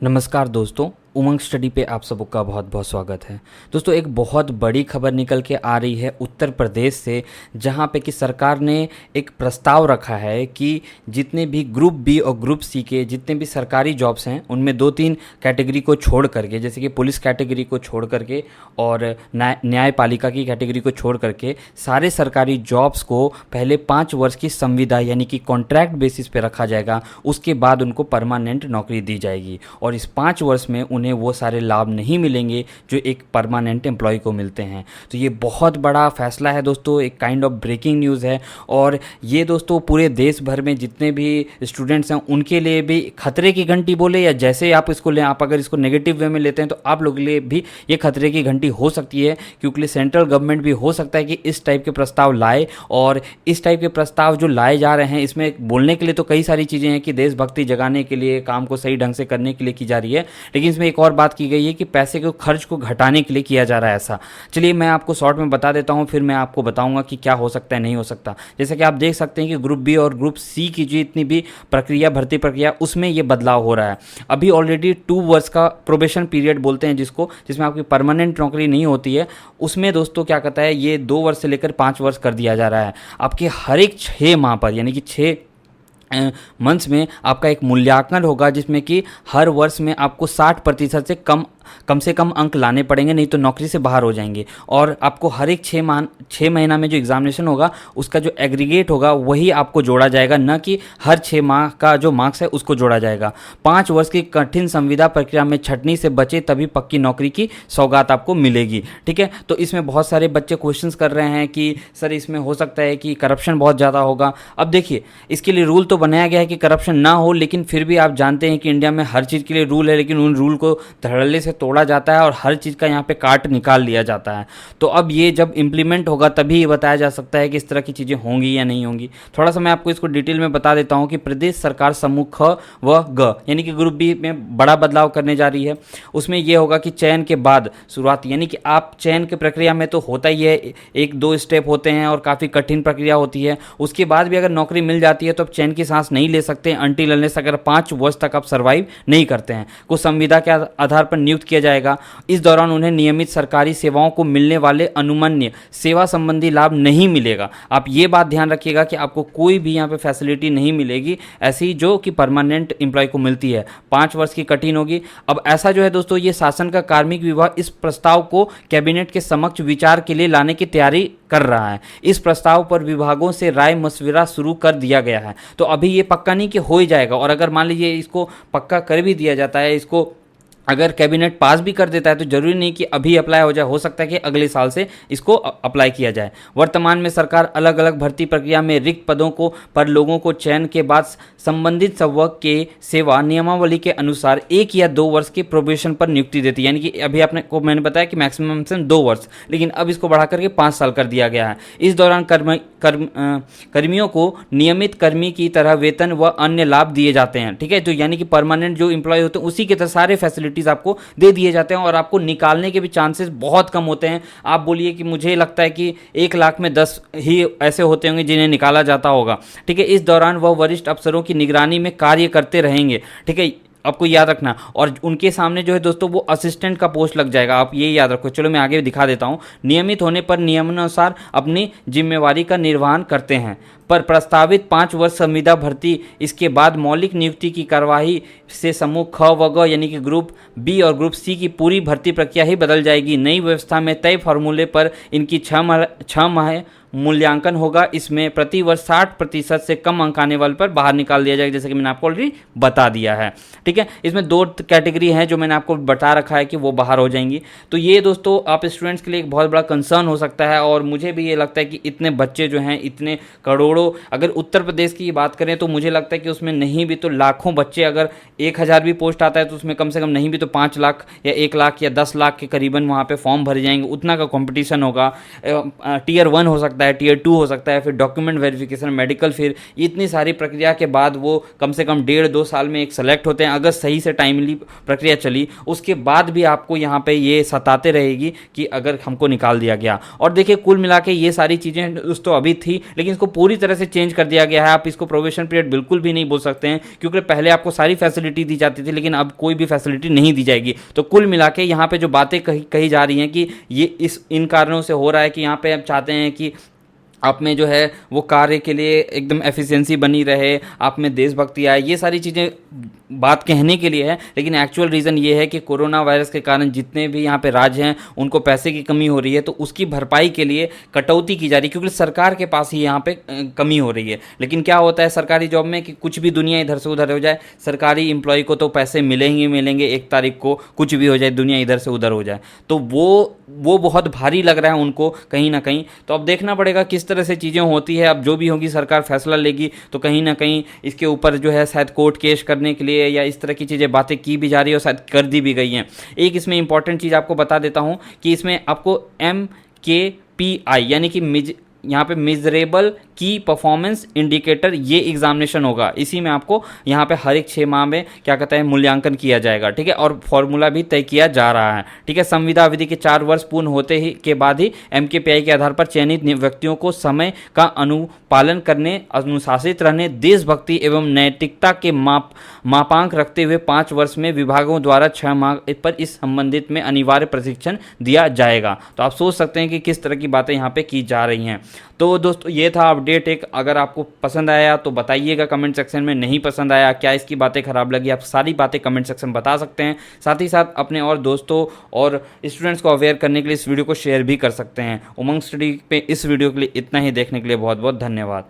नमस्कार दोस्तों, उमंग स्टडी पे आप सबका बहुत बहुत स्वागत है। दोस्तों, एक बहुत बड़ी खबर निकल के आ रही है उत्तर प्रदेश से, जहां पे कि सरकार ने एक प्रस्ताव रखा है कि जितने भी ग्रुप बी और ग्रुप सी के जितने भी सरकारी जॉब्स हैं उनमें 2-3 कैटेगरी को छोड़ करके, जैसे कि पुलिस कैटेगरी को छोड़ करके और न्यायपालिका की कैटेगरी को छोड़ करके सारे सरकारी जॉब्स को पहले 5 वर्ष की संविदा यानी कि कॉन्ट्रैक्ट बेसिस पे रखा जाएगा। उसके बाद उनको परमानेंट नौकरी दी जाएगी और इस 5 वर्ष में उन्हें वो सारे लाभ नहीं मिलेंगे जो एक परमानेंट एम्प्लॉय को मिलते हैं। तो ये बहुत बड़ा फैसला है दोस्तों, एक काइंड ऑफ ब्रेकिंग न्यूज़ है। और ये दोस्तों पूरे देश भर में जितने भी स्टूडेंट्स हैं उनके लिए भी खतरे की घंटी बोले या जैसे आप इसको लें, आप अगर इसको नेगेटिव वे में लेते हैं तो आप लोगों के लिए भी ये खतरे की घंटी हो सकती है, क्योंकि सेंट्रल गवर्नमेंट भी हो सकता है कि इस टाइप के प्रस्ताव लाए। और इस टाइप के प्रस्ताव जो लाए जा रहे हैं इसमें बोलने के लिए तो कई सारी चीज़ें हैं कि देशभक्ति जगाने के लिए, काम को सही ढंग से करने के लिए की जा रही है, लेकिन इसमें एक और बात की गई है कि पैसे के खर्च को घटाने के लिए किया जा रहा है ऐसा। चलिए मैं आपको शॉर्ट में बता देता हूं, फिर मैं आपको बताऊंगा कि क्या हो सकता है नहीं हो सकता। जैसे कि आप देख सकते हैं कि ग्रुप बी और ग्रुप सी की जितनी भी प्रक्रिया, भर्ती प्रक्रिया, उसमें ये बदलाव हो रहा है। अभी ऑलरेडी 2 वर्ष का प्रोबेशन पीरियड बोलते हैं जिसको, जिसमें आपकी परमानेंट नौकरी नहीं होती है, उसमें दोस्तों क्या कहता है ये 2 वर्ष से लेकर 5 वर्ष कर दिया जा रहा है। आपके हर एक 6 माह पर यानी कि 6 मंथ्स में आपका एक मूल्यांकन होगा, जिसमें कि हर वर्ष में आपको 60% से कम से कम अंक लाने पड़ेंगे, नहीं तो नौकरी से बाहर हो जाएंगे। और आपको हर एक 6 महीना में जो एग्जामिनेशन होगा उसका जो एग्रीगेट होगा वही आपको जोड़ा जाएगा, न कि हर 6 माह का जो मार्क्स है उसको जोड़ा जाएगा। 5 वर्ष की कठिन संविदा प्रक्रिया में छटनी से बचे तभी पक्की नौकरी की सौगात आपको मिलेगी। ठीक है, तो इसमें बहुत सारे बच्चे क्वेश्चंस कर रहे हैं कि सर इसमें हो सकता है कि करप्शन बहुत ज़्यादा होगा। अब देखिए, इसके लिए रूल तो बनाया गया है कि करप्शन ना हो, लेकिन फिर भी आप जानते हैं कि इंडिया में हर चीज़ के लिए रूल है, लेकिन उन रूल को धड़ल्ले से तोड़ा जाता है और हर चीज़ का यहाँ पे काट निकाल लिया जाता है। तो अब ये जब इम्प्लीमेंट होगा तभी ये बताया जा सकता है कि इस तरह की चीज़ें होंगी या नहीं होंगी। थोड़ा सा मैं आपको इसको डिटेल में बता देता हूँ कि प्रदेश सरकार समूह ख व ग यानी कि ग्रुप बी में बड़ा बदलाव करने जा रही है। उसमें यह होगा कि चयन के बाद शुरुआत, यानी कि आप चयन की प्रक्रिया में तो होता ही है, 1-2 स्टेप होते हैं और काफ़ी कठिन प्रक्रिया होती है। उसके बाद भी अगर नौकरी मिल जाती है तो आप चयन की सांस नहीं ले सकते अनटिल अनलेस अगर 5 वर्ष तक आप सर्वाइव नहीं करते हैं, को संविदा के आधार पर नियुक्त किया जाएगा। इस दौरान उन्हें नियमित सरकारी सेवाओं को मिलने वाले अनुमन्य सेवा संबंधी लाभ नहीं मिलेगा। आप ये बात ध्यान रखिएगा कि आपको कोई भी यहाँ पे फैसिलिटी नहीं मिलेगी ऐसी जो कि परमानेंट एम्प्लॉय को मिलती है। 5 वर्ष की कठिन होगी। अब ऐसा जो है दोस्तों, ये शासन का कार्मिक विभाग इस प्रस्ताव को कैबिनेट के समक्ष विचार के लिए लाने की तैयारी कर रहा है। इस प्रस्ताव पर विभागों से राय मशविरा शुरू कर दिया गया है। तो अभी ये पक्का नहीं कि हो ही जाएगा, और अगर मान लीजिए इसको पक्का कर भी दिया जाता है, इसको अगर कैबिनेट पास भी कर देता है तो जरूरी नहीं कि अभी अप्लाई हो जाए, हो सकता है कि अगले साल से इसको अप्लाई किया जाए। वर्तमान में सरकार अलग अलग भर्ती प्रक्रिया में रिक्त पदों को पर लोगों को चयन के बाद संबंधित संवर्ग के सेवा नियमावली के अनुसार 1 या 2 वर्ष के प्रोबेशन पर नियुक्ति देती है। यानी कि अभी आपने को मैंने बताया कि मैक्सिमम 2 वर्ष, लेकिन अब इसको बढ़ा करके 5 साल कर दिया गया है। इस दौरान कर्मियों को नियमित कर्मी की तरह वेतन व अन्य लाभ दिए जाते हैं। ठीक है, तो यानी कि परमानेंट जो एम्प्लॉय होते हैं उसी के तरह सारे फैसिलिटीज आपको दे दिए जाते हैं और आपको निकालने के भी चांसेस बहुत कम होते हैं। आप बोलिए कि मुझे लगता है कि 1 लाख में 10 ही ऐसे होते होंगे जिन्हें निकाला जाता होगा। ठीक है, इस दौरान वह वरिष्ठ अफसरों की निगरानी में कार्य करते रहेंगे। ठीक है, आपको याद रखना, और उनके सामने जो है दोस्तों वो असिस्टेंट का पोस्ट लग जाएगा, आप ये याद रखो। चलो मैं आगे दिखा देता हूँ। नियमित होने पर नियमानुसार अपनी जिम्मेवारी का निर्वहन करते हैं, पर प्रस्तावित 5 वर्ष संविदा भर्ती इसके बाद मौलिक नियुक्ति की कार्यवाही से समूह ख व ग यानी कि ग्रुप बी और ग्रुप सी की पूरी भर्ती प्रक्रिया ही बदल जाएगी। नई व्यवस्था में तय फार्मूले पर इनकी 6 माह मूल्यांकन होगा। इसमें प्रति वर्ष 60% से कम अंक आने वाले पर बाहर निकाल दिया जाएगा, जैसे कि मैंने आपको ऑलरेडी बता दिया है। ठीक है, इसमें 2 कैटेगरी हैं जो मैंने आपको बता रखा है कि वो बाहर हो जाएंगी। तो ये दोस्तों आप स्टूडेंट्स के लिए एक बहुत बड़ा कंसर्न हो सकता है, और मुझे भी ये लगता है कि इतने बच्चे जो हैं, इतने करोड़ों, अगर उत्तर प्रदेश की बात करें तो मुझे लगता है कि उसमें नहीं भी तो लाखों बच्चे, अगर 1000 भी पोस्ट आता है तो उसमें कम से कम नहीं भी तो 5 लाख या 1 लाख या 10 लाख के करीबन वहाँ पे फॉर्म भरे जाएंगे। उतना का कंपटीशन होगा। टियर 1 हो सकता सकता है, टीयर 2 हो सकता है, फिर डॉक्यूमेंट वेरिफिकेशन, मेडिकल, फिर इतनी सारी प्रक्रिया के बाद वो कम से कम 1.5-2 साल में एक सेलेक्ट होते हैं। अगर सही से टाइमली प्रक्रिया चली उसके बाद भी आपको यहाँ पे ये सताते रहेगी कि अगर हमको निकाल दिया गया। और देखिए कुल मिला के ये सारी चीज़ें दोस्तों अभी थी, लेकिन इसको पूरी तरह से चेंज कर दिया गया है। आप इसको प्रोबेशन पीरियड बिल्कुल भी नहीं बोल सकते हैं, क्योंकि पहले आपको सारी फैसिलिटी दी जाती थी, लेकिन अब कोई भी फैसिलिटी नहीं दी जाएगी। तो कुल मिला के यहाँ पे जो बातें कही जा रही हैं कि ये इन कारणों से हो रहा है कि यहाँ पे आप चाहते हैं कि आप में जो है वो कार्य के लिए एकदम एफिशिएंसी बनी रहे, आप में देशभक्ति आए, ये सारी चीज़ें बात कहने के लिए है। लेकिन एक्चुअल रीज़न ये है कि कोरोना वायरस के कारण जितने भी यहाँ पे राज्य हैं उनको पैसे की कमी हो रही है, तो उसकी भरपाई के लिए कटौती की जा रही है, क्योंकि सरकार के पास ही यहाँ पे कमी हो रही है। लेकिन क्या होता है सरकारी जॉब में कि कुछ भी दुनिया इधर से उधर हो जाए, सरकारी एम्प्लॉय को तो पैसे मिलेंगे मिलेंगे, 1 तारीख को कुछ भी हो जाए, दुनिया इधर से उधर हो जाए, तो वो बहुत भारी लग रहा है उनको कहीं ना कहीं। तो अब देखना पड़ेगा किस तरह से चीज़ें होती है। अब जो भी होगी सरकार फैसला लेगी, तो कहीं ना कहीं इसके ऊपर जो है शायद कोर्ट केस करने के लिए या इस तरह की चीज़ें बातें की भी जा रही है और शायद कर दी भी गई हैं। एक इसमें इंपॉर्टेंट चीज़ आपको बता देता हूँ कि इसमें आपको MKPI यानी कि यहाँ पे मिजरेबल की परफॉर्मेंस इंडिकेटर, ये एग्जामिनेशन होगा। इसी में आपको यहाँ पे हर एक 6 माह में क्या कहता है मूल्यांकन किया जाएगा, ठीक है, और फॉर्मूला भी तय किया जा रहा है, ठीक है। संविदा अवधि के 4 वर्ष पूर्ण होते ही के बाद ही MKPI के आधार पर चयनित व्यक्तियों को समय का अनुपालन करने, अनुशासित रहने, देशभक्ति एवं नैतिकता के मापांक रखते हुए 5 वर्ष में विभागों द्वारा 6 माह पर इस संबंधित में अनिवार्य प्रशिक्षण दिया जाएगा। तो आप सोच सकते हैं कि किस तरह की बातें यहाँ पे की जा रही हैं। तो दोस्तों ये था अपडेट एक। अगर आपको पसंद आया तो बताइएगा कमेंट सेक्शन में, नहीं पसंद आया, क्या इसकी बातें खराब लगी, आप सारी बातें कमेंट सेक्शन में बता सकते हैं। साथ ही साथ अपने और दोस्तों और स्टूडेंट्स को अवेयर करने के लिए इस वीडियो को शेयर भी कर सकते हैं। उमंग स्टडी पे इस वीडियो के लिए इतना ही। देखने के लिए बहुत बहुत धन्यवाद।